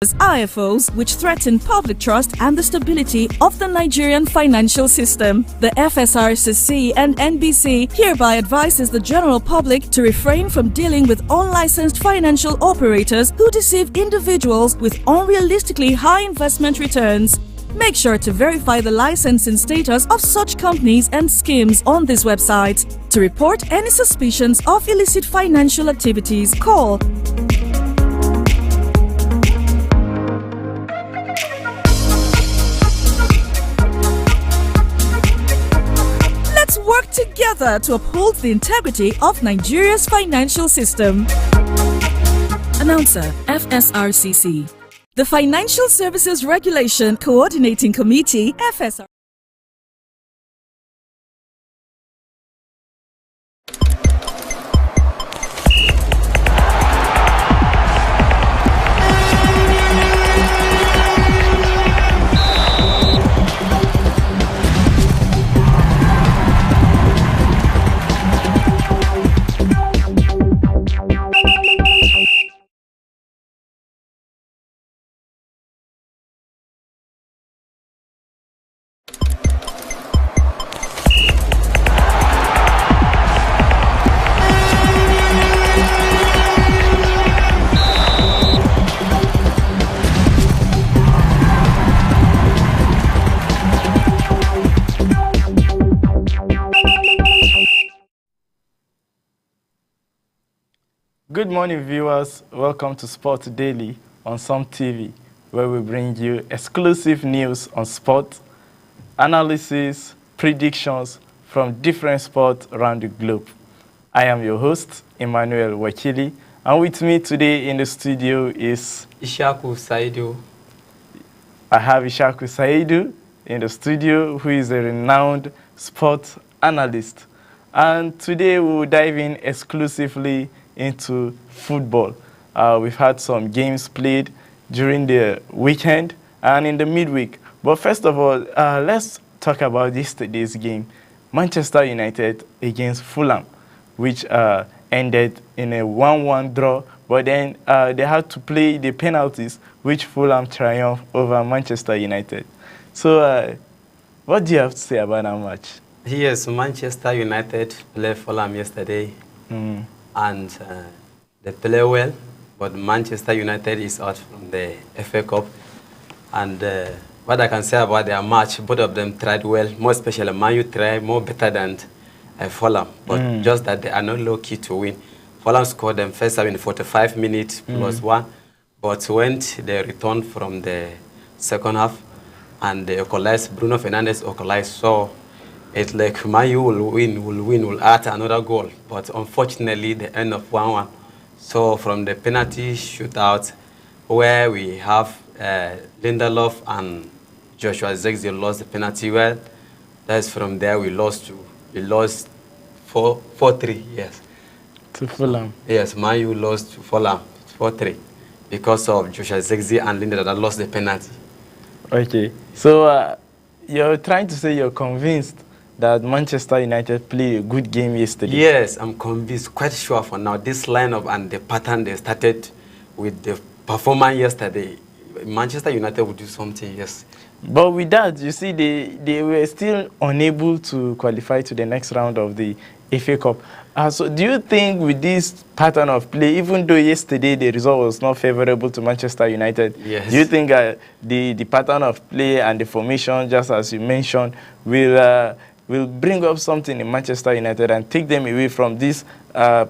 IFOs which threaten public trust and the stability of the Nigerian financial system. The FSRCC and NBC hereby advises the general public to refrain from dealing with unlicensed financial operators who deceive individuals with unrealistically high investment returns. Make sure to verify the licensing status of such companies and schemes on this website. To report any suspicions of illicit financial activities, call work together to uphold the integrity of Nigeria's financial system. Announcer, FSRCC. The Financial Services Regulation Coordinating Committee, FSR. Good morning, viewers. Welcome to Sport Daily on Some TV, where we bring you exclusive news on sport, analysis, predictions from different sports around the globe. I am your host, Emmanuel Wakili, and with me today in the studio is Ishaku Saidu. I have Ishaku Saidu in the studio, who is a renowned sports analyst. And today we will dive in exclusively into football. We've had some games played during the weekend and in the midweek. But first of all, let's talk about yesterday's game. Manchester United against Fulham, which ended in a 1-1 draw. But then they had to play the penalties, which Fulham triumphed over Manchester United. So what do you have to say about that match? Yes, Manchester United played Fulham yesterday. And they play well, but Manchester United is out from the FA Cup. And what I can say about their match, both of them tried well, more especially Man U tried more better than Fulham, but just that they are not lucky to win. Fulham scored them first in 45 minutes plus one, but when they returned from the second half and they equalized, Bruno Fernandes equalized, so it's like Man U will add another goal. But unfortunately, the end of 1-1. So from the penalty shootout, where we have Lindelof and Joshua Zirkzee lost the penalty well, that's from there we lost 4-3, yes. To Fulham. Yes, Man U lost to Fulham 4-3 because of Joshua Zirkzee and Lindelof that lost the penalty. Okay, so you're trying to say you're convinced that Manchester United played a good game yesterday? Yes, I'm convinced, quite sure for now. This lineup and the pattern they started with the performance yesterday, Manchester United will do something, yes. But with that, you see, they were still unable to qualify to the next round of the FA Cup. So do you think with this pattern of play, even though yesterday the result was not favorable to Manchester United, yes, do you think the pattern of play and the formation, just as you mentioned, will bring up something in Manchester United and take them away from this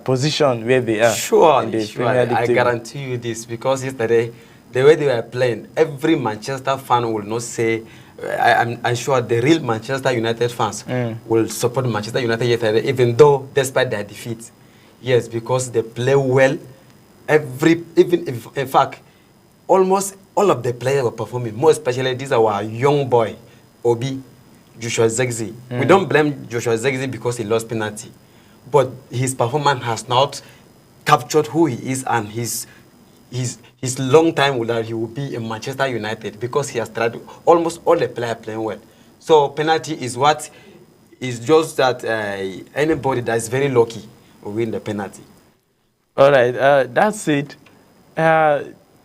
position where they are? Surely, I guarantee you this, because yesterday, the way they were playing, every Manchester fan will not say, I'm sure the real Manchester United fans will support Manchester United yesterday, even though, despite their defeat. Yes, because they play well. In fact, almost all of the players were performing, more especially these are our young boy, Obi, Joshua Zirkzee. We don't blame Joshua Zirkzee because he lost penalty, but his performance has not captured who he is and his long time that he will be in Manchester United, because he has tried almost all the players playing well. So penalty is what is just that anybody that is very lucky will win the penalty. All right, that's it.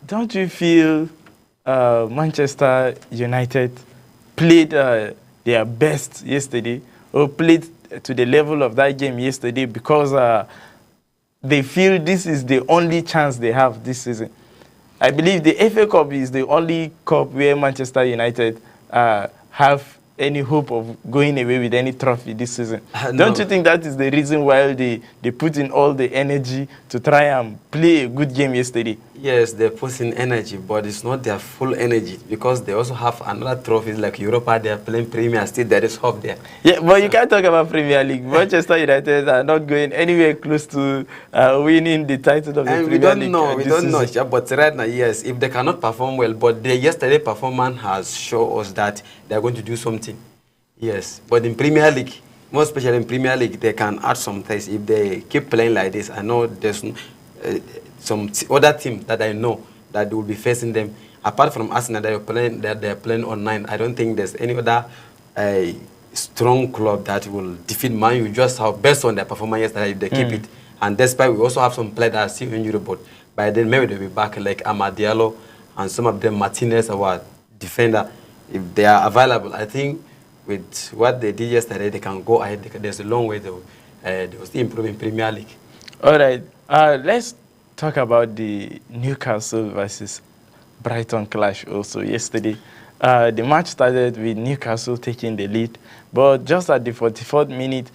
don't you feel Manchester United played their best yesterday, or played to the level of that game yesterday, because they feel this is the only chance they have this season? I believe the FA Cup is the only cup where Manchester United have any hope of going away with any trophy this season. No. Don't you think that is the reason why they put in all the energy to try and play a good game yesterday? Yes, they put in energy, but it's not their full energy, because they also have another trophies like Europa. They are playing Premier, still there is hope there. Yeah, but you can't talk about Premier League. Manchester United are not going anywhere close to winning the title of the And Premier League. we don't know, yeah, but right now, yes, if they cannot perform well, but the yesterday performance has shown us that they are going to do something. Yes, but in Premier League, more especially in Premier League, they can add some things if they keep playing like this. I know there's some other team that I know that will be facing them. Apart from Arsenal that they're playing online, I don't think there's any other strong club that will defeat Man U just how based on their performance yesterday if they keep it. And despite we also have some players that are still injured, but by then maybe they'll be back, like Amad Diallo and some of them, Martinez, our defender. If they are available, I think with what they did yesterday, they can go ahead. There's a long way they will still improve in Premier League. All right, let's talk about the Newcastle versus Brighton clash also yesterday. The match started with Newcastle taking the lead, but just at the 44th minute,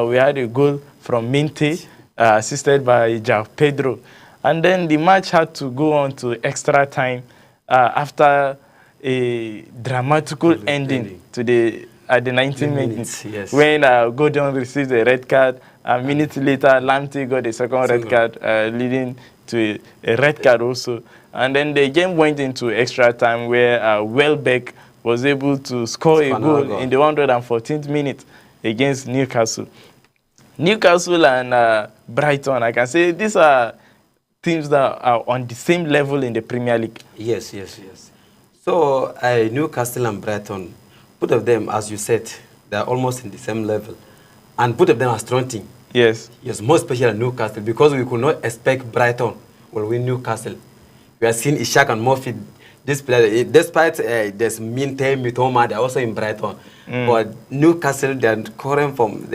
we had a goal from Minte, assisted by João Pedro. And then the match had to go on to extra time after a dramatical ending to at the 19th minute, yes. when Gordon received a red card. A minute later, Lamptey got a second red card, leading to a red card also. And then the game went into extra time, where Welbeck was able to score a goal in the 114th minute against Newcastle. Newcastle and Brighton, I can say these are teams that are on the same level in the Premier League. Yes. So Newcastle and Brighton, both of them, as you said, they are almost in the same level. And both of them are strong team. Yes. Yes, more especially Newcastle, because we could not expect Brighton will win Newcastle. We have seen Ishak and Murphy, this player, despite there's Minte, Mitoma, they're also in Brighton. But Newcastle, they're current from,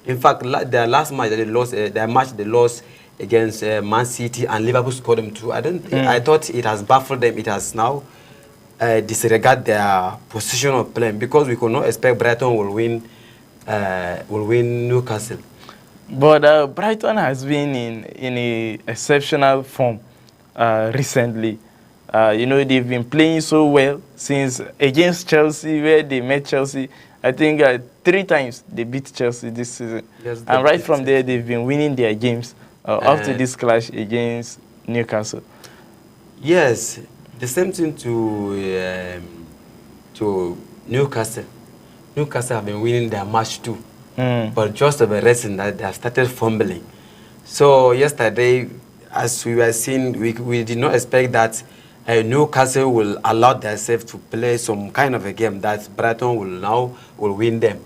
in fact, their last match they lost, they lost against Man City, and Liverpool scored them too. I thought it has baffled them. It has now disregard their position of playing, because we could not expect Brighton will win Newcastle. But Brighton has been in a exceptional form recently. They've been playing so well since against Chelsea, where they met Chelsea. I think 3 times they beat Chelsea this season. Yes, and right from there, they've been winning their games up to this clash against Newcastle. Yes, the same thing to Newcastle. Newcastle have been winning their match too. But just of a reason that they have started fumbling. So yesterday, as we were seeing, we did not expect that Newcastle will allow themselves to play some kind of a game that Brighton will win them.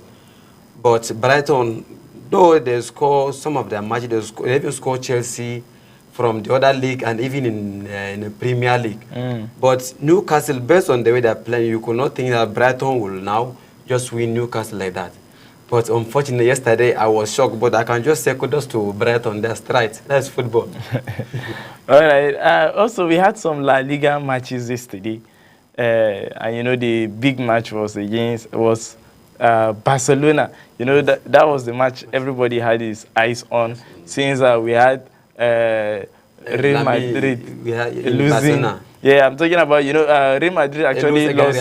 But Brighton, though they score some of their matches, they even score Chelsea from the other league and even in the Premier League. But Newcastle, based on the way they're playing, you could not think that Brighton will now just win Newcastle like that. But unfortunately, yesterday I was shocked. But I can just say kudos to Brighton. That's right. That's football. All right. Also, we had some La Liga matches yesterday. And, the big match was against Barcelona. That was the match everybody had his eyes on, since we had Real Madrid losing. Barcelona. Yeah, I'm talking about, Real Madrid actually lost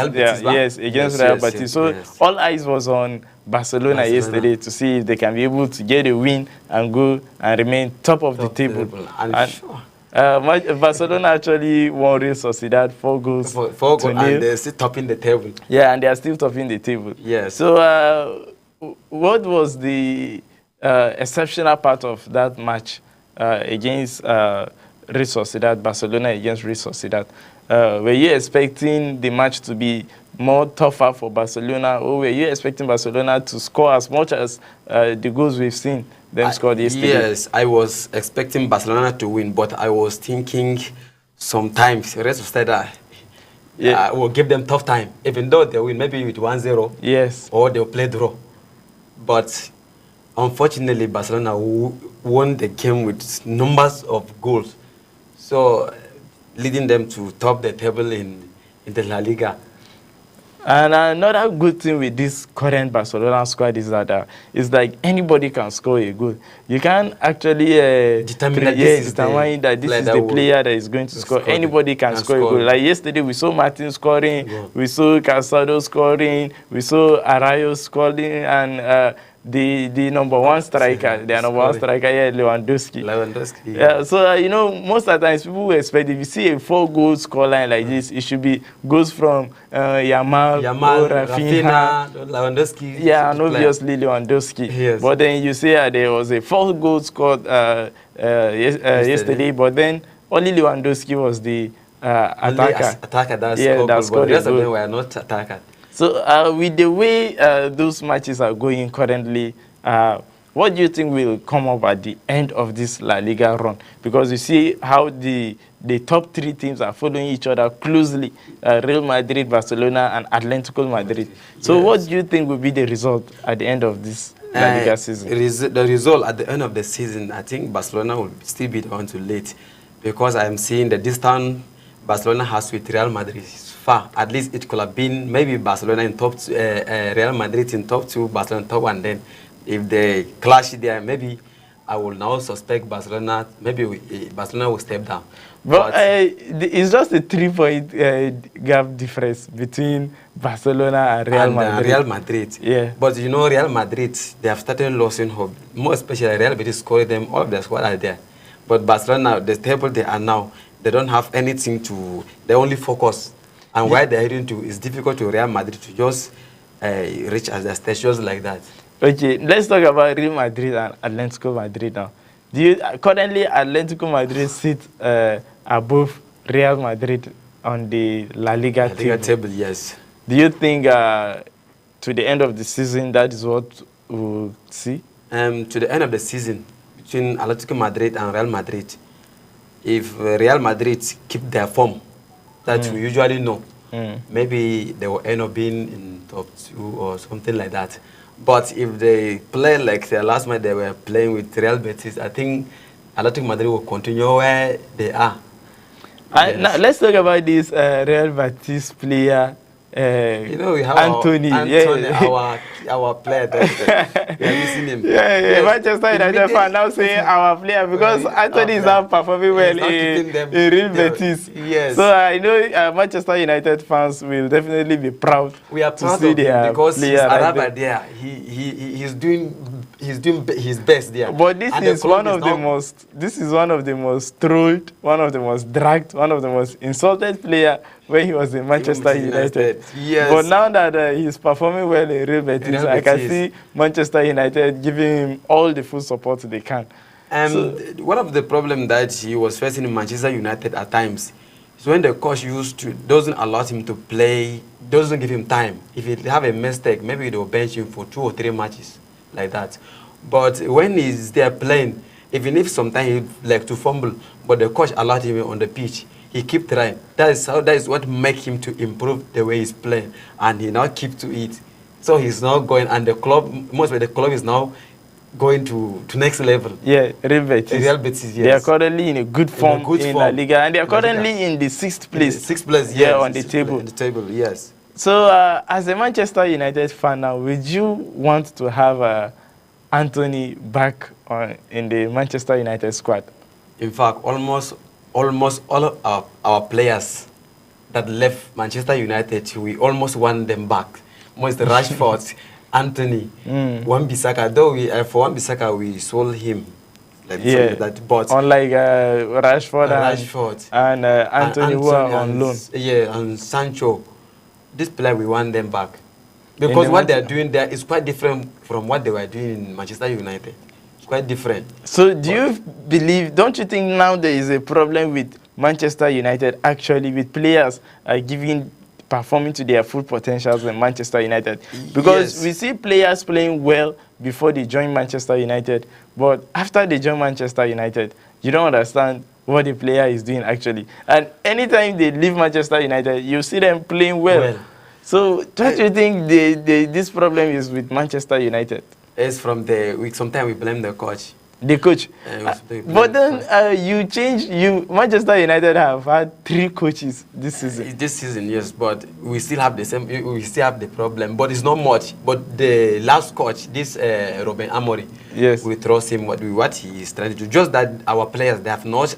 against Real Betis. So all eyes was on Barcelona yesterday to see if they can be able to get a win and go and remain top of the table. Barcelona actually won Real Sociedad 4 goals. 4 goals, and they're still topping the table. Yeah, and they are still topping the table. Yes. So what was the exceptional part of that match against Real Sociedad, Barcelona against Real Sociedad? Were you expecting the match to be more tougher for Barcelona, or were you expecting Barcelona to score as much as the goals we've seen them scored yesterday? Yes, I was expecting Barcelona to win, but I was thinking sometimes Real Sociedad will give them tough time, even though they win maybe with 1-0. Yes. Or they'll play draw. But unfortunately, Barcelona won the game with numbers of goals, so leading them to top the table in the La Liga. And another good thing with this current Barcelona squad is that it's like anybody can score a goal. You can't actually determine that this is the player that is going to score. Anybody can score a goal. Like yesterday, we saw Martin scoring, we saw Casado scoring, we saw Arroyo scoring, and the number one striker, Lewandowski. Yeah, so, most of the times people will expect if you see a 4-goal scoreline like this, it should be goals from Yamal, Rafinha, Lewandowski. Yeah, and obviously Lewandowski. Yes. But then you say there was a 4-goal scored yesterday, but then only Lewandowski was the attacker. Attacker that scored. But the rest of them were not attackers. So with the way those matches are going currently, what do you think will come up at the end of this La Liga run? Because you see how the top 3 teams are following each other closely, Real Madrid, Barcelona, and Atletico Madrid. So what do you think will be the result at the end of this La Liga season? The result at the end of the season, I think Barcelona will still be the one to lead, because I am seeing the distance Barcelona has with Real Madrid is far. At least it could have been maybe Barcelona in top 2, Real Madrid in top 2, Barcelona in top 1. Then if they clash there, maybe I will now suspect Barcelona, maybe Barcelona will step down. But it's just a 3-point gap difference between Barcelona and Real Madrid. Yeah. But Real Madrid, they have started losing hope. More especially Real Madrid scoring them, all of their squad are there. But Barcelona, the table they are now, they don't have anything to, they only focus. And why they're heading to, it's difficult to Real Madrid to just reach as their stations like that. Okay, let's talk about Real Madrid and Atletico Madrid now. Currently, Atletico Madrid sits above Real Madrid on the La Liga table. Yes. Do you think to the end of the season that is what we'll see? To the end of the season, between Atletico Madrid and Real Madrid, if Real Madrid keep their form that we usually know, maybe they will end up being in top 2 or something like that. But if they play like their last match they were playing with Real Betis, I think Atletico Madrid will continue where they are. Now let's talk about this Real Betis player. We have Anthony, our player. We are missing him. Manchester United fan now saying our player because Anthony is not performing well in Real Betis. Yes. So I know Manchester United fans will definitely be proud. We are proud to see of him because he's right there. He's doing his best there. But this is one of the most trolled, one of the most dragged, one of the most insulted player when he was in Manchester United. Yes. But now that he's performing well in Real Betis, I can see Manchester United giving him all the full support they can. One of the problems that he was facing in Manchester United at times is when the coach doesn't allow him to play, doesn't give him time. If he have a mistake, maybe they'll bench him for 2 or 3 matches like that. But when he's there playing, even if sometimes he like to fumble, but the coach allowed him on the pitch, he keep trying. That is what makes him to improve the way he's playing, and he now keep to it. So he's now going, and the club, most of the club is now going to next level. Yeah, Real Betis. Real Betis, yes. They are currently in a good form in La Liga, and they are currently in the 6th place. 6th place, yes. On the table. On the table, yes. So, as a Manchester United fan now, would you want to have Anthony back in the Manchester United squad? In fact, almost all of our players that left Manchester United, we almost want them back. Most Rashford, Anthony, Wan-Bissaka. Though for Wan-Bissaka we sold him, but unlike Rashford and Anthony who are on loan. Yeah, and Sancho, this player we want them back because what they are doing there is quite different from what they were doing in Manchester United. Quite different. So don't you think now there is a problem with Manchester United actually with players performing to their full potentials in Manchester United? Because we see players playing well before they join Manchester United, but after they join Manchester United, you don't understand what the player is doing actually. And anytime they leave Manchester United, you see them playing well. So don't you think this problem is with Manchester United? It's from sometimes we blame the coach. The coach. But then Manchester United have had 3 coaches this season. This season, yes, but we still have the problem. But it's not much. But the last coach, this Ruben Amorim, yes, we trust him what he is trying to do. Just that our players they have not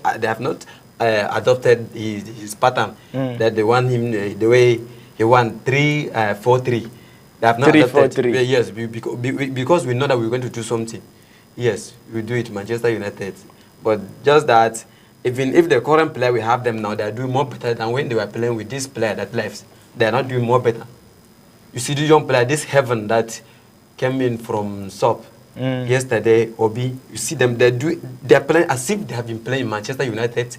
adopted his pattern. That they want him the way he want 3-4-3. They have not adopted. Yes, because we know that we're going to do something. Yes, we do it, Manchester United. But just that, even if the current player we have them now, they are doing more better than when they were playing with this player that left. They are not doing more better. You see the young player, this Heaven that came in from SOP yesterday, Obi, you see them, they are playing as if they have been playing Manchester United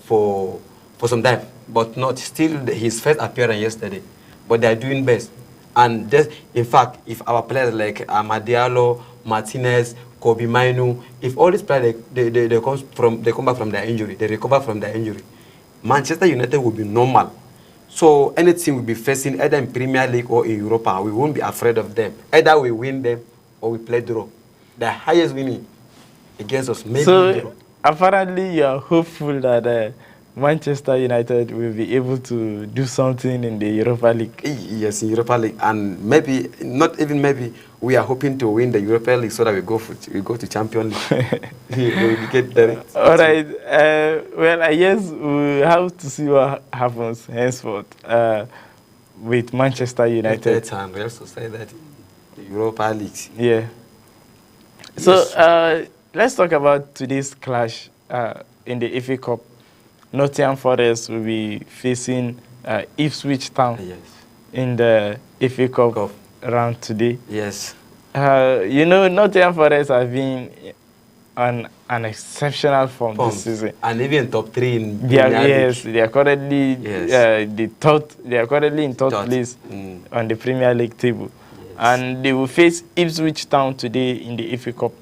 for some time, but not still his first appearance yesterday. But they are doing best. And in fact, if our players like Amad Diallo, Martinez, Kobe Mainu, if all these players they come back from their injury, they recover from their injury, Manchester United will be normal. So anything we'll be facing either in Premier League or in Europa, we won't be afraid of them. Either we win them or we play draw. The highest winning against us, maybe so apparently you are hopeful that Manchester United will be able to do something in the Europa League. Yes, in Europa League, and maybe not even maybe we are hoping to win the Europa League so that we go to Champions League. We get there. All right. Well, I guess we have to see what happens henceforth with Manchester United and Real Sociedad, the Europa League. Yeah. So let's talk about today's clash in the FA Cup. Nottingham Forest will be facing Ipswich Town in the FA Cup round today. Yes. Nottingham Forest have been on an exceptional form this season, and even top 3 in they are currently They are currently in third place on the Premier League table, and they will face Ipswich Town today in the FA Cup.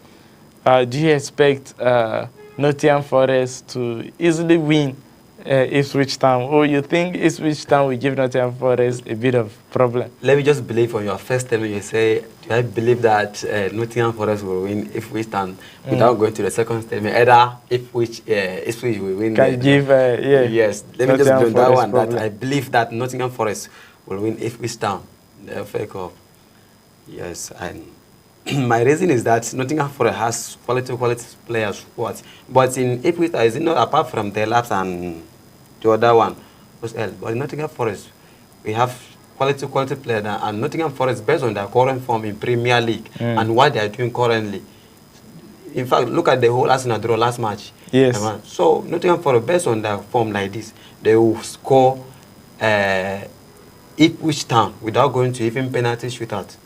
Do you expect Nottingham Forest to easily win Ipswich Town, or you think Ipswich Town will give Nottingham Forest a bit of problem? Let me just believe on your first statement. You say, do I believe that Nottingham Forest will win Ipswich Town without going to the second statement? Either Ipswich will win. Can give yes. Let me just believe that one. Problem. That I believe that Nottingham Forest will win Ipswich Town in the FA Cup. Yes, and my reason is that Nottingham Forest has quality players, but in Ipswich, is it not apart from the Laps and the other one, who's else? But in Nottingham Forest, we have quality players, and Nottingham Forest, based on their current form in Premier League and what they are doing currently. In fact, look at the whole Arsenal draw last match. Yes. So Nottingham Forest, based on their form like this, they will score Ipswich Town without going to even penalty shootout.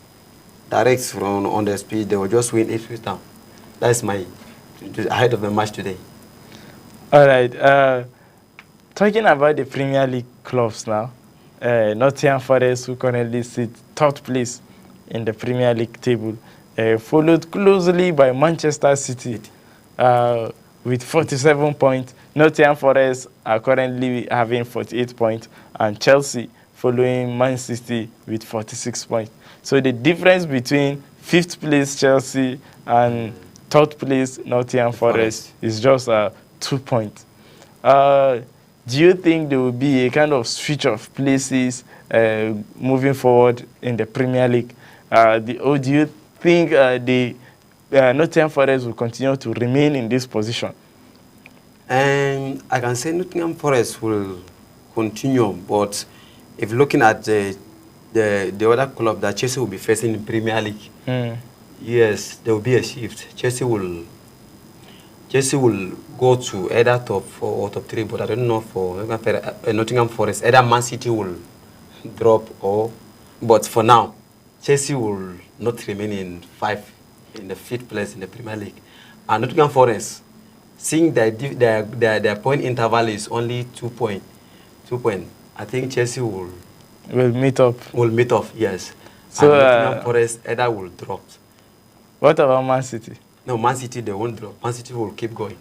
Direct from on the speed, they will just win Ipswich Town. That's my ahead of the match today. All right. Talking about the Premier League clubs now, Nottingham Forest, who currently sit third place in the Premier League table, followed closely by Manchester City with 47 points. Nottingham Forest are currently having 48 points, and Chelsea following Man City with 46 points. So the difference between 5th place Chelsea and 3rd place Nottingham Forest is just 2 points. Do you think there will be a kind of switch of places moving forward in the Premier League? Or do you think the Nottingham Forest will continue to remain in this position? I can say Nottingham Forest will continue, but if looking at the other club that Chelsea will be facing in Premier League, yes, there will be a shift. Chelsea will go to either top 4 or top 3, but I don't know for Nottingham Forest. Either Man City will drop but for now, Chelsea will not remain in the 5th place in the Premier League. And Nottingham Forest, seeing that their point interval is only 2 points, I think Chelsea will meet up. Will meet up, yes. So and Nottingham Forest either will drop. What about Man City? No, Man City, they won't drop. Man City will keep going.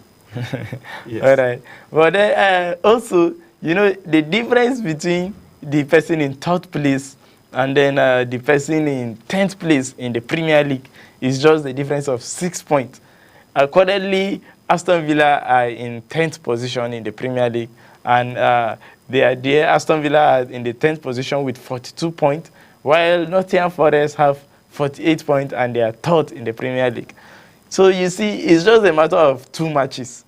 Yes. All right. But then also, you know, the difference between the person in third place and then the person in 10th place in the Premier League is just the difference of 6 points. Accordingly, Aston Villa are in 10th position in the Premier League, and they are there. Aston Villa are in the 10th position with 42 points, while Nottingham Forest have 48 points, and they are third in the Premier League. So you see, it's just a matter of 2 matches,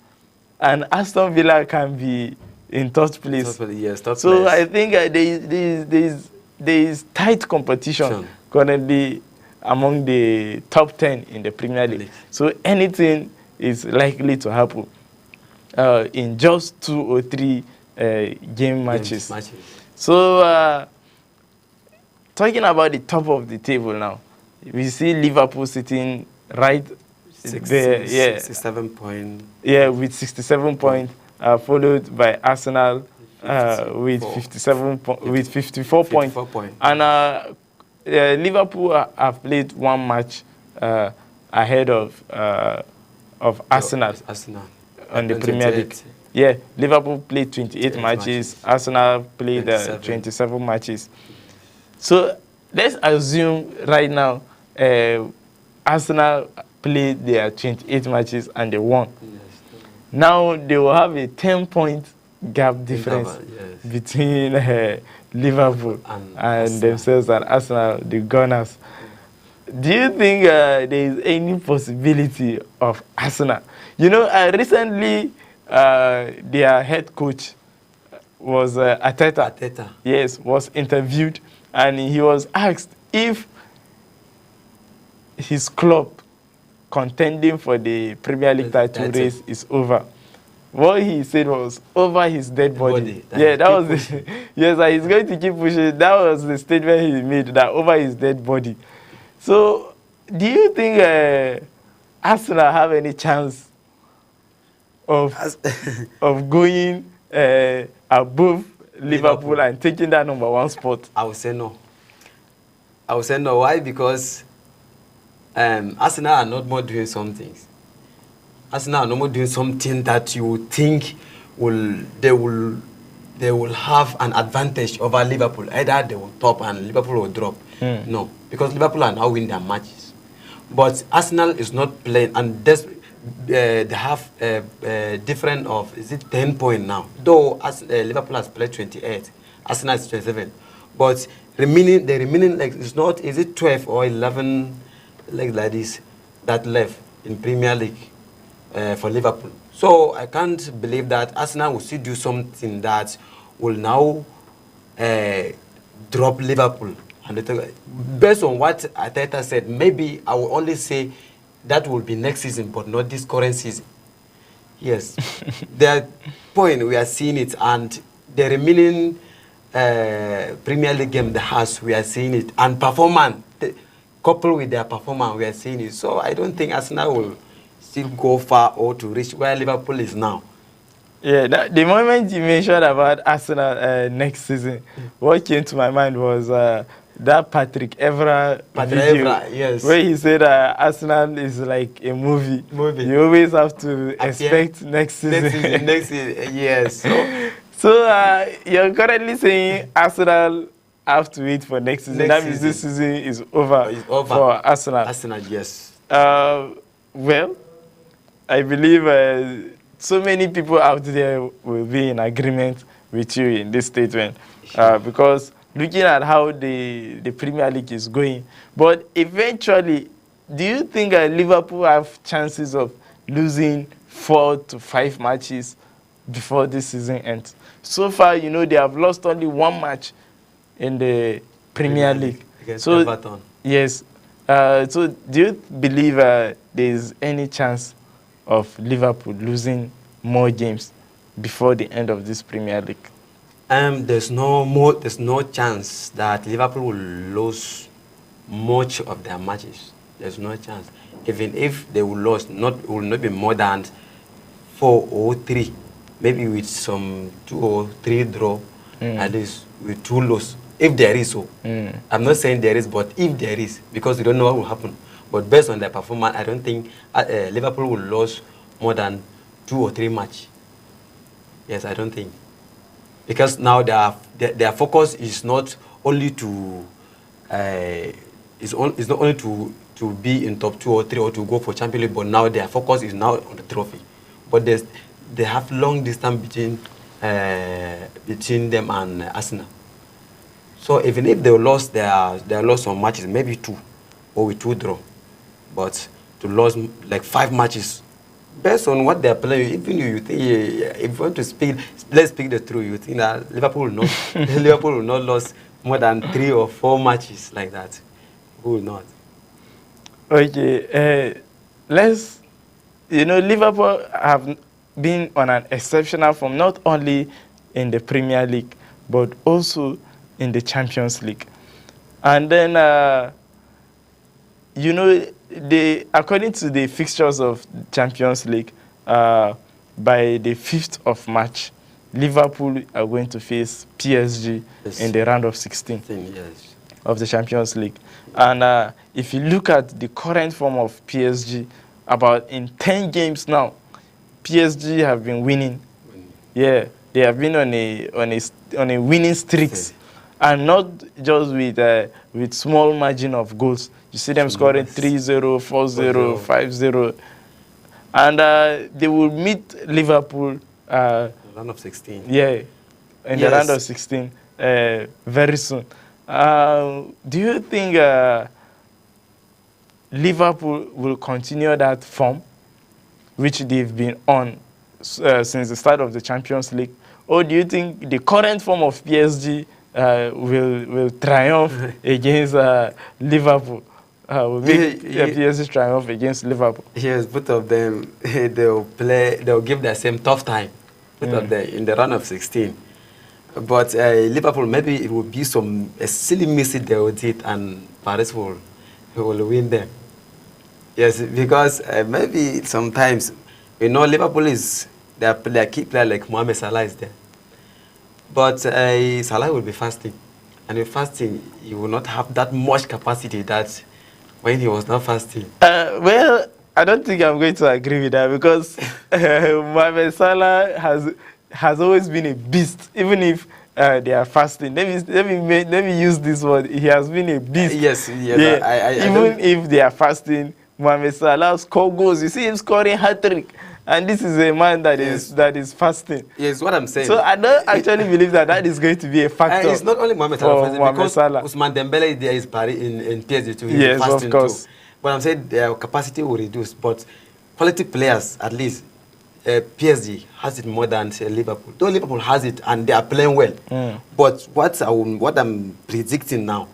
and Aston Villa can be in third place. Yes, third So place. I think there is tight competition currently among the top 10 in the Premier League. So anything is likely to happen in just 2 or 3 game matches. So talking about the top of the table now, we see Liverpool sitting right there, 67 points. Yeah, with 67 points, followed by Arsenal with 54 points. And Liverpool have played 1 match ahead of Arsenal on the Premier League. Yeah, Liverpool played 28 matches. Arsenal played 27 matches. So let's assume right now Arsenal played their 28 matches and they won. Yes. Now they will have a 10-point gap difference between Liverpool and themselves and Arsenal, the Gunners. Do you think there is any possibility of Arsenal? You know, recently their head coach was Arteta. Yes, was interviewed, and he was asked if his club contending for the Premier League title race is over. What he said was over his dead body. Yeah, that was the, yes, he's going to keep pushing. That was the statement he made, that over his dead body. So, do you think Arsenal have any chance of going above Liverpool and taking that #1 spot? I would say no. I would say no. Why? Because Arsenal are not more doing some things. Arsenal are not more doing something that you would think they will have an advantage over Liverpool. Either they will top and Liverpool will drop. No, because Liverpool are now winning their matches. But Arsenal is not playing, and they have different of, is it 10 points now? Though Liverpool has played 28, Arsenal is 27. But the remaining like, it's not, is it 12 or 11 like this that left in Premier League for Liverpool. So I can't believe that Arsenal will still do something that will now drop Liverpool. And based on what Arteta said, maybe I will only say that will be next season, but not this current season. Yes, the point we are seeing it, and the remaining Premier League game, the house, we are seeing it, and performance, coupled with their performance, we are seeing it. So I don't think Arsenal will still go far or to reach where Liverpool is now. Yeah, the moment you mentioned about Arsenal next season, what came to my mind was that Patrick Evra video, yes, where he said Arsenal is like a movie. You always have to expect next season. Next season, yes. So you're currently saying Arsenal have to wait for next season. That means this season is over, for Arsenal. Arsenal, yes. Well, I believe so many people out there will be in agreement with you in this statement, because looking at how the Premier League is going. But eventually, do you think Liverpool have chances of losing 4 to 5 matches before this season ends? So far, you know, they have lost only 1 match in the Premier League. Against Everton. Yes. So do you believe there is any chance of Liverpool losing more games before the end of this Premier League? There's no chance that Liverpool will lose much of their matches. There's no chance. Even if they will lose, will not be more than 4 or 3, maybe with some 2 or 3 draw, at least with 2 losses. If there is so. I'm not saying there is, but if there is, because we don't know what will happen. But based on their performance, I don't think Liverpool will lose more than 2 or 3 matches. Yes, I don't think. Because now their focus is not only to is not only to be in top 2 or 3 or to go for Champions League, but now their focus is now on the trophy. But they have long distance between them and Arsenal. So even if they lost some matches, maybe 2 or with 2 draw, but to lose like 5 matches, based on what they are playing, even you think if you want to speak, let's speak the truth. You think that Liverpool will not lose more than 3 or 4 matches like that. Who will not? Okay, Liverpool have been on an exceptional form, not only in the Premier League, but also in the Champions League. And then, according to the fixtures of Champions League, by the 5th of March, Liverpool are going to face PSG in the round of 16 of the Champions League. And if you look at the current form of PSG, about in 10 games now, PSG have been winning. Yeah, they have been on a winning streak, and not just with small margin of goals. You see them scoring 3-0, 4-0, 5-0, and they will meet Liverpool. Round of 16. Yeah, in the round of 16 very soon. Do you think Liverpool will continue that form, which they've been on since the start of the Champions League? Or do you think the current form of PSG will triumph against Liverpool? Will make PSG triumph against Liverpool? Yes, both of them, they'll give the same tough time, both of them, in the round of 16. But Liverpool, maybe it will be a silly mistake they will do, and Paris will win them. Yes, because maybe sometimes, Liverpool is their key player like Mohamed Salah is there. But Salah will be fasting. And with fasting, he will not have that much capacity that when he was not fasting. Well, I don't think I'm going to agree with that, because Mohamed Salah has always been a beast, even if they are fasting. Let me use this word. He has been a beast. Yes. Even if they are fasting, Mohamed Salah scores goals. You see him scoring hat-trick. And this is a man that is fasting. Yes, what I'm saying. So I don't actually believe that is going to be a factor. It's not only Mohamed Salah, because Salah. Ousmane Dembele there is in PSG too. Yes, of course. Too. But I'm saying their capacity will reduce. But quality players, at least, PSG has it more than Liverpool. Though Liverpool has it and they are playing well. But what I'm predicting now,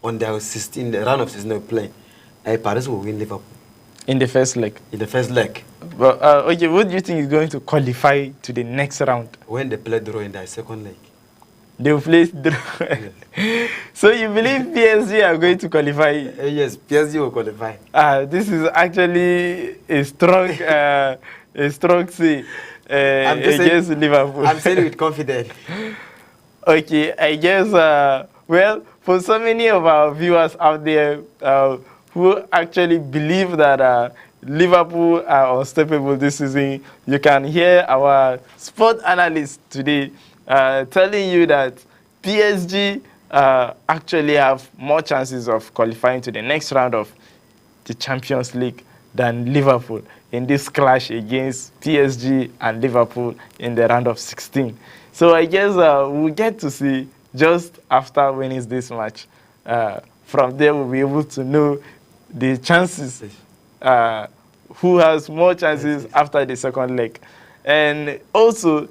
on the round of 16 they're playing, Paris will win Liverpool. In the first leg? In the first leg. But, okay, what do you think is going to qualify to the next round? When they play draw in the second leg. They will play draw. Yes. So you believe PSG are going to qualify? Yes, PSG will qualify. This is actually a strong say against Liverpool. I'm saying it with confidence. Okay, I guess, well, for so many of our viewers out there who actually believe that Liverpool are unstoppable this season, you can hear our sport analyst today telling you that PSG actually have more chances of qualifying to the next round of the Champions League than Liverpool in this clash against PSG and Liverpool in the round of 16. So I guess we'll get to see just after winning this match. From there, we'll be able to know the chances, who has more chances after the second leg. And also,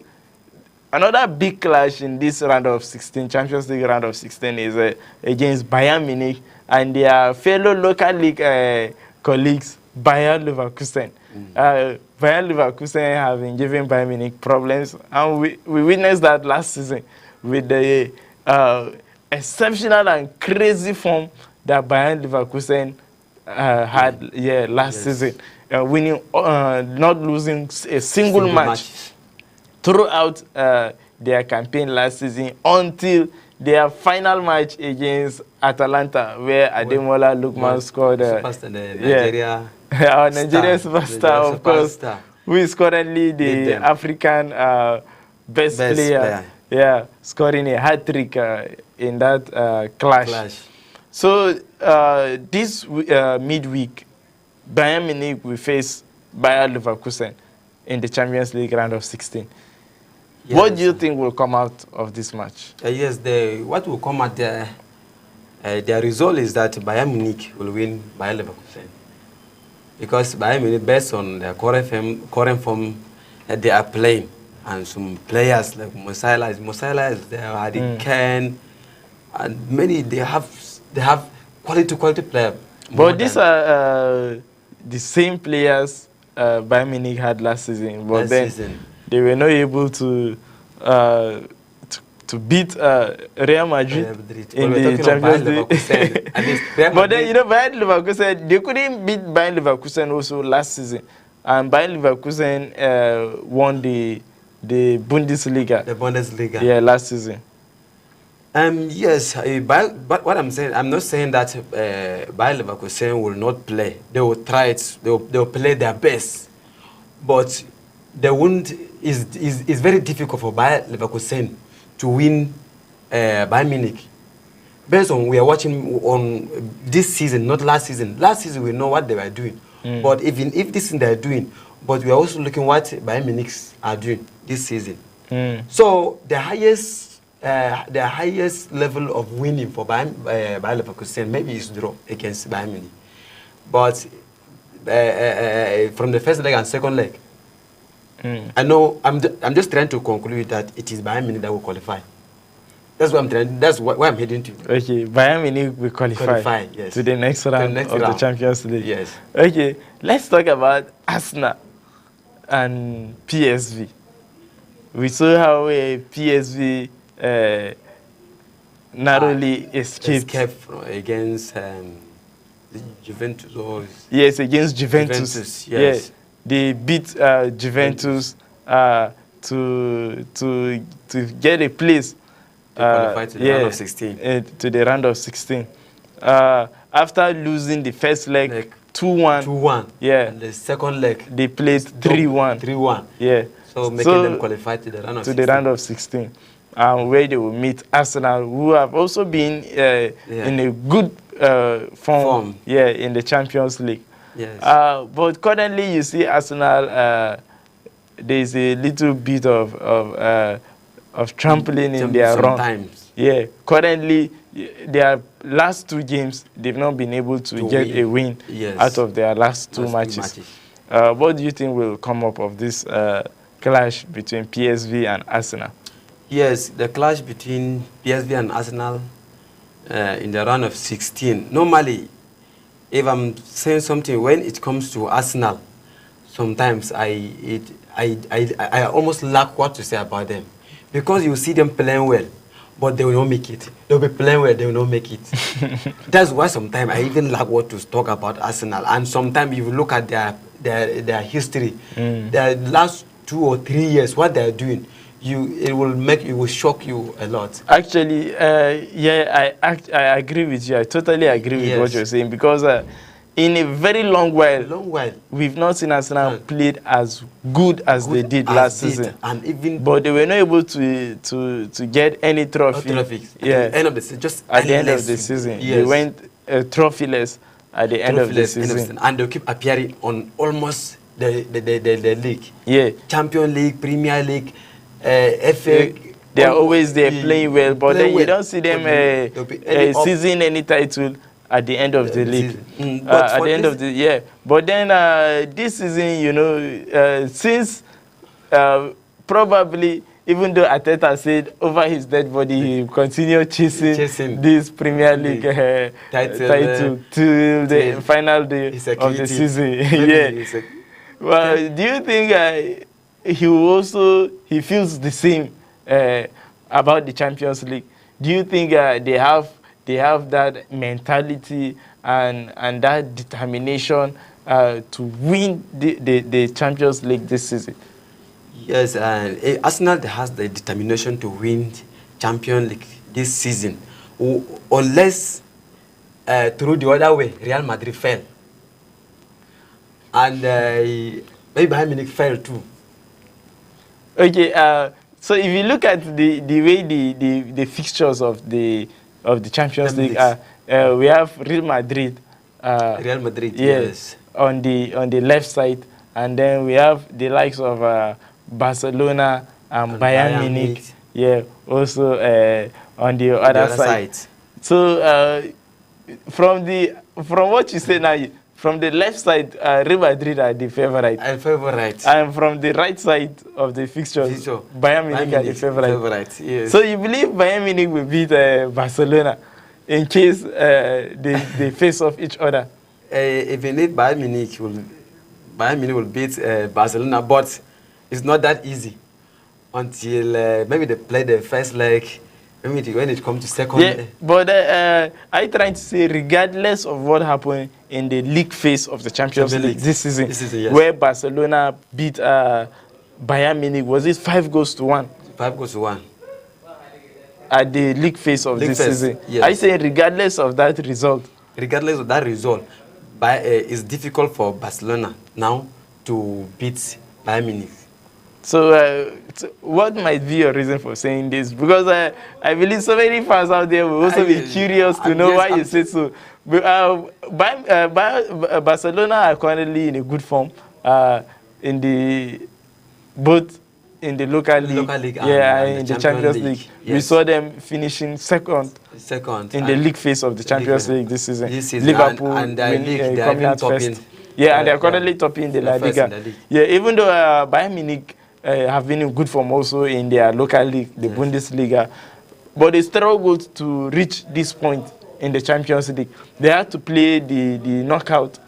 another big clash in this round of 16, Champions League round of 16, is against Bayern Munich and their fellow local league colleagues, Bayer Leverkusen. Bayer Leverkusen have been giving Bayern Munich problems, and we witnessed that last season with the exceptional and crazy form that Bayer Leverkusen had last season, winning, not losing a single match throughout their campaign last season until their final match against Atalanta, where Ademola Lookman scored. Nigeria. Our Nigerian superstar, of course, who is currently the African best player. Yeah, scoring a hat-trick in that clash. So this midweek, Bayern Munich will face Bayer Leverkusen in the Champions League round of 16. Yes. What do you think will come out of this match? Yes, what will come out the result is that Bayern Munich will win Bayer Leverkusen. Because Bayern Munich, based on their current form that they are playing, and some players like Musiala is there, Harry Kane, and many they have quality players. But these are the same players Bayern Munich had last season, but they were not able to beat Real Madrid in the Champions League. But then, you know, Bayern Leverkusen, they couldn't beat Bayern Leverkusen also last season. And Bayern Leverkusen won the Bundesliga. The Bundesliga. Yeah, last season. Yes, but what I'm saying, I'm not saying that Bayer Leverkusen will not play. They will try it. They will play their best, but the won't is very difficult for Bayer Leverkusen to win Bayern Munich. Based on we are watching on this season, not last season. Last season we know what they were doing, but even if this thing they are doing, but we are also looking what Bayern Munich are doing this season. So the highest level of winning for Bayer Leverkusen maybe is draw against Bayern Munich. But from the first leg and second leg, I know I'm just trying to conclude that it is Bayern Munich that will qualify. That's what I'm trying. That's where I'm heading to. Okay, Bayern Munich will qualify yes, to the next round of the Champions League. Yes. Okay, let's talk about Arsenal and PSV. We saw how PSV narrowly escaped against Juventus. Yes, against Juventus. Yes. Yeah, they beat Juventus to get a place. Qualify to the round of 16. To the round of 16. After losing the first leg 2-1. 2-1. Yeah. And the second leg they played 3-1. 3-1. Yeah. So making them qualify to the round of 16. To the round of 16. Where they will meet Arsenal, who have also been in a good form. Yeah, in the Champions League. Yes. But currently, you see Arsenal. There's a little bit of trampling in their run. Yeah. Currently, their last two games, they've not been able to get a win out of their last two matches. What do you think will come up of this clash between PSV and Arsenal? Yes, the clash between PSV and Arsenal in the round of 16. Normally, if I'm saying something, when it comes to Arsenal, sometimes I almost lack what to say about them. Because you see them playing well, but they will not make it. They'll be playing well, they will not make it. That's why sometimes I even lack what to talk about Arsenal. And sometimes if you look at their history, their last 2 or 3 years, what they're doing, it will shock you a lot. Actually, yeah, I agree with you. I totally agree with what you're saying, because in a very long while, we've not seen Arsenal played as good as they did last season. And even but they were not able to get any trophy. Trophies. Yeah. At the end of the season, just at the end of the season, they went trophyless at the end of the season, and they'll keep appearing on almost the league. Yeah, Champions League, Premier League, FA. They are always there playing well, but then you don't see them seizing any title at the end of the league. At the end of the but then this season, you know, since probably, even though Arteta said over his dead body he will continue chasing this Premier League title till the final day of the season. Well, do you think he feels the same about the Champions League? Do you think they have that mentality and that determination to win the Champions League this season? Yes, Arsenal has the determination to win Champions League this season, unless through the other way, Real Madrid fell. And maybe Bayern Munich failed too. Okay, so if you look at the way the fixtures of the Champions League are, we have Real Madrid. Real Madrid, yes. On the left side, and then we have the likes of Barcelona and Bayern Munich. Yeah, also on the other side. So from what you say now, from the left side, Real Madrid are the favorite. And from the right side of the fixtures, Bayern Munich are the favorite. Yes. So you believe Bayern Munich will beat Barcelona in case they face off each other? If you need Bayern Munich will beat Barcelona, but it's not that easy until maybe they play the first leg. Maybe when it comes to second. Yeah, but I trying to say, regardless of what happened in the league phase of the Champions League this season, yes, where Barcelona beat Bayern Munich, was it 5-1? 5-1. At the league phase of this season. Yes. I say regardless of that result. Regardless of that result, it's difficult for Barcelona now to beat Bayern Munich. So, what might be your reason for saying this? Because I believe so many fans out there will also be curious to know why you say so. Barcelona are currently in a good form both in the local league, and in the Champions League. Yes. We saw them finishing second in the league phase of the Champions League this season. Liverpool and coming out first. Yeah, and they're currently topping the La Liga. Yeah, even though Bayern Munich have been in good form also in their local league, the Bundesliga, but they struggled to reach this point in the Champions League. They had to play the knockout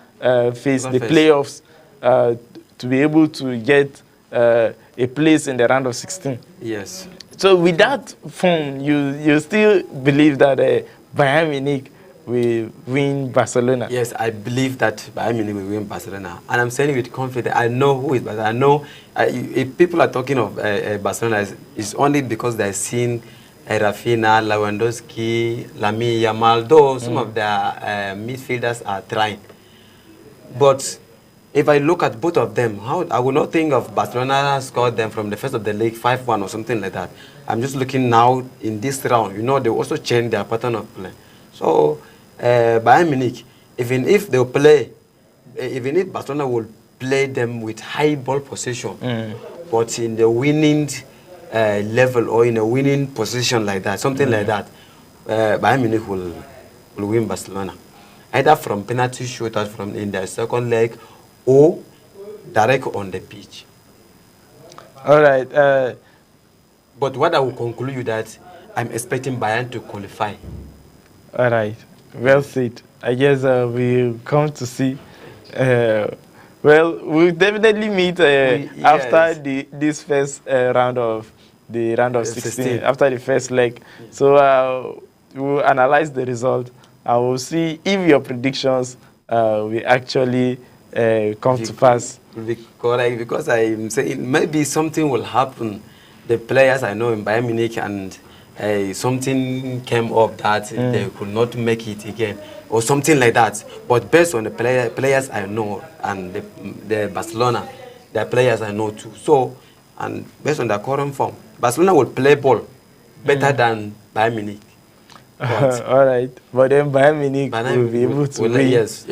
phase, the playoffs, to be able to get a place in the round of 16. Yes. So with that form, you still believe that Bayern Munich will win Barcelona? Yes, I believe that Bayern Munich will win Barcelona. And I'm saying it with confidence. I know who is Barcelona. I know if people are talking of Barcelona, it's only because they've seen Rafinha, Lewandowski, Lamine Yamal, though some of the midfielders are trying. But if I look at both of them, I will not think of Barcelona scored them from the first of the league 5-1 or something like that. I'm just looking now in this round. You know, they also changed their pattern of play. So, Bayern Munich, even if Barcelona will play them with high ball possession, but in the winning level or in a winning position like that, something like that, Bayern Munich will win Barcelona. Either from penalty shootouts from in their second leg or direct on the pitch. All right. But what I will conclude is that I'm expecting Bayern to qualify. All right. Well said. I guess we'll come to see. Well, we'll definitely meet after this first round of 16, after the first leg. So we'll analyze the result. I will see if your predictions will actually come to pass. Will be correct, because I'm saying maybe something will happen. The players I know in Bayern Munich, and something came up that they could not make it again, or something like that. But based on the players I know, and the Barcelona, the players I know too. So, and based on their current form, Barcelona will play ball better than Bayern Munich. All right, but then Bayern Munich will be able to win. Yes,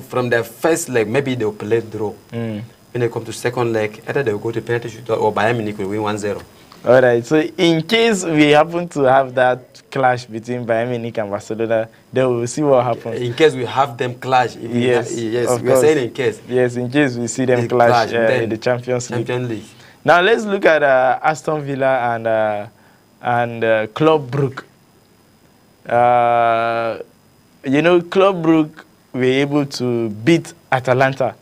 from the first leg, maybe they'll play draw. When they come to second leg, either they'll go to penalty shootout or Bayern Munich will win 1-0. All right, so in case we happen to have that clash between Bayern Munich and Barcelona, then we'll see what happens. In case we have them clash, yes, we're saying in case. Yes, in case we see them clash in the Champions League. Now let's look at Aston Villa and Club Brugge. You know, Club Brugge were able to beat Atalanta,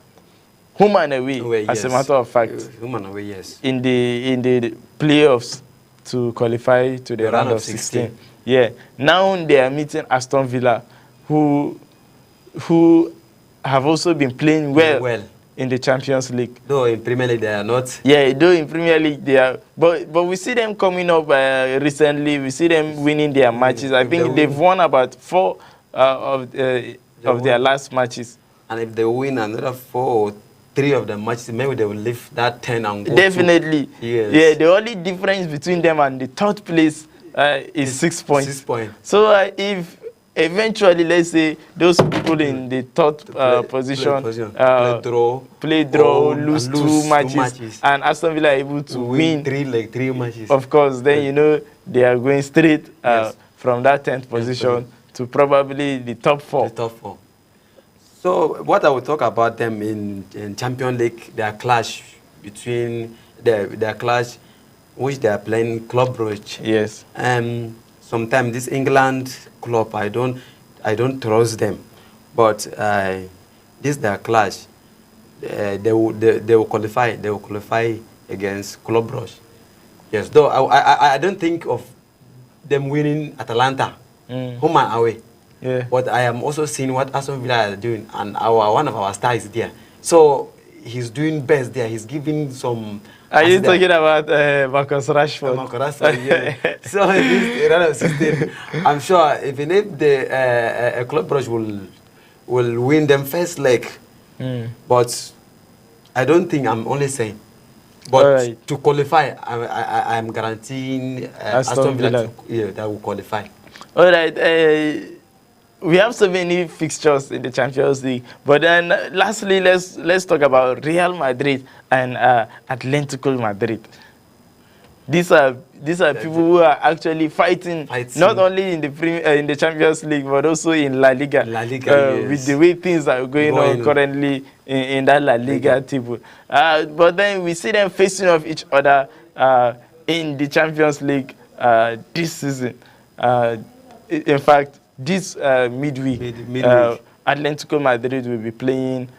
home and away, as a matter of fact. Home and away, yes. In the playoffs to qualify to the round of 16. Yeah. Now they are meeting Aston Villa, who have also been playing well in the Champions League. Though in Premier League they are not. Yeah, though in Premier League they are. But we see them coming up recently. We see them winning their matches. I think they've won about 4 of their last matches. And if they win another 4 or 3 of the matches, maybe they will leave that 10 and go. Definitely. Yes. Yeah, the only difference between them and the third place is 6 points. 6 points. So if eventually, let's say, those people in the third position play draw, lose two matches, and Aston Villa are able to win 3 matches, of course, then you know they are going straight from that 10th position to probably the top 4. The top 4. So what I will talk about them in Champions League, their clash between their clash, which they are playing Club Brugge. Yes. Sometimes this England club, I don't trust them, but this their clash. They will qualify. They will qualify against Club Brugge. Yes, though I don't think of them winning Atalanta, home and away. Yeah. But I am also seeing what Aston Villa are doing, and one of our stars is there. So he's doing best there. He's giving some. Are you talking about Marcus Rashford? Marcus Rashford, yeah. So this run of system, I'm sure if the Club Brugge will win them first leg, but I don't think, I'm only saying. But to qualify, I am guaranteeing Aston Villa that will qualify. All right. We have so many fixtures in the Champions League, but then lastly, let's talk about Real Madrid and Atlético Madrid. These are people who are actually fighting. Not only in the Champions League, but also in La Liga. Yes. With the way things are going on currently in that La Liga table. But then we see them facing off each other in the Champions League this season. In fact, this midweek, Atlético Madrid will be playing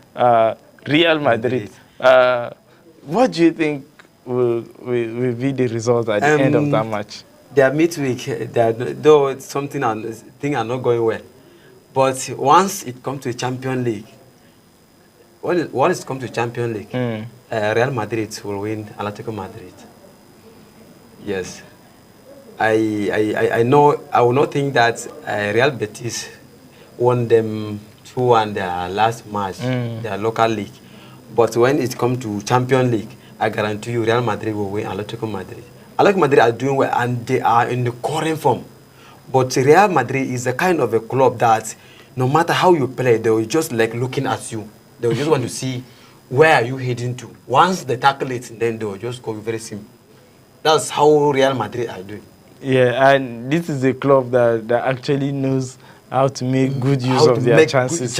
Real Madrid. What do you think will be the result at the end of that match? Their midweek, though things are not going well, but once it comes to Champions League, once it comes to Champions League, Real Madrid will win Atlético Madrid. Yes. I know. I will not think that Real Betis won them 2-1 their last match, their local league. But when it comes to Champions League, I guarantee you Real Madrid will win Atlético Madrid. Atlético Madrid are doing well and they are in the current form. But Real Madrid is a kind of a club that no matter how you play, they will just like looking at you. They will just want to see where are you heading to. Once they tackle it, then they will just go very simple. That's how Real Madrid are doing. Yeah, and this is a club that actually knows how to make good use of their chances.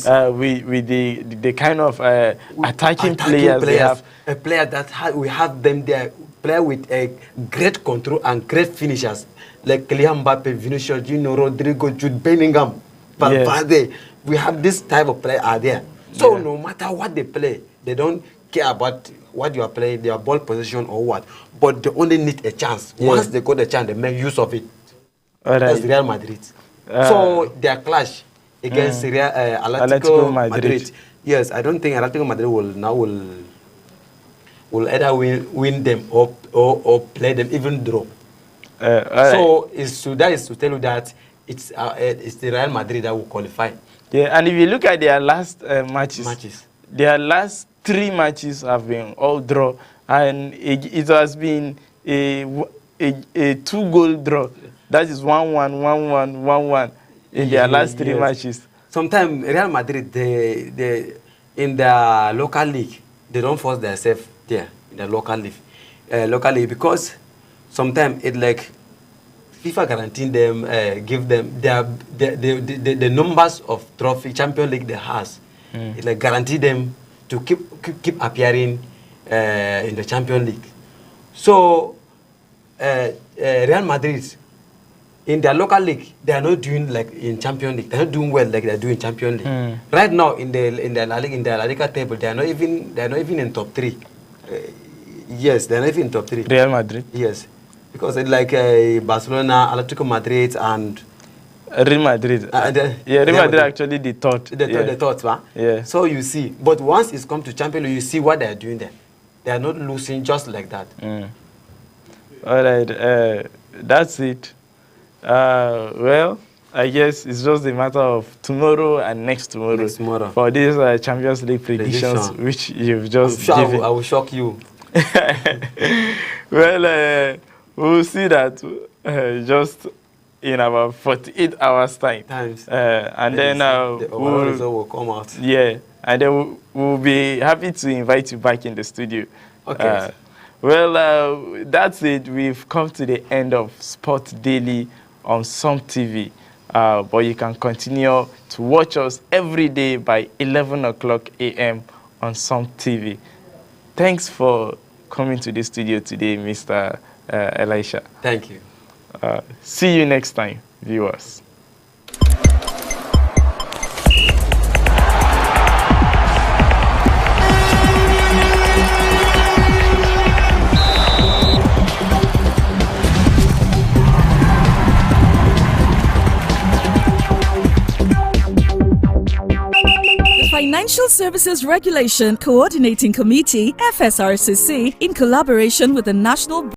With the kind of attacking players they have. A player that we have them there, player with a great control and great finishers, like Kylian Mbappe, Vinicius Junior, Rodrigo, Jude Bellingham, Valverde. Yeah. We have this type of player are there. So no matter what they play, they don't care about what you are playing, their ball position or what, but they only need a chance. Once they got the chance, they make use of it. That's Real Madrid. So their clash against Atlético Madrid. Yes, I don't think Atlético Madrid will either win them or play them, even draw. So that is to tell you that it's the Real Madrid that will qualify. Yeah, and if you look at their last matches, their last 3 matches have been all draw, and it has been a 2-goal draw. That is 1-1, 1-1, 1-1 in their last 3 matches. Sometimes Real Madrid, they in their local league, they don't force themselves there in the local league, because sometimes it like FIFA guaranteeing them, give them the numbers of trophy Champions League they has. It like guarantee them to keep appearing in the Champions League. So Real Madrid, in their local league, they are not doing like in Champions League. They are not doing well like they are doing Champions League. Right now in the La Liga table, they are not even in top 3. Yes, they are not even in top 3. Real Madrid. Yes, because it's like Barcelona, Atlético Madrid, and Real Madrid. Real Madrid actually the third. The third, right? Yeah. So you see, but once it's come to Champions League, you see what they are doing there. They are not losing just like that. All right, that's it. Well, I guess it's just a matter of tomorrow and next tomorrow. For these Champions League predictions, which you've just given. I will shock you. Well, we'll see that just in about 48 hours time. And then the overall result will come out. Yeah, and then we'll be happy to invite you back in the studio. Okay. Well, that's it. We've come to the end of Sport Daily on Some TV. But you can continue to watch us every day by 11 o'clock a.m. on Some TV. Thanks for coming to the studio today, Mr. Elisha. Thank you. See you next time, viewers. Financial Services Regulation Coordinating Committee, FSRCC, in collaboration with the National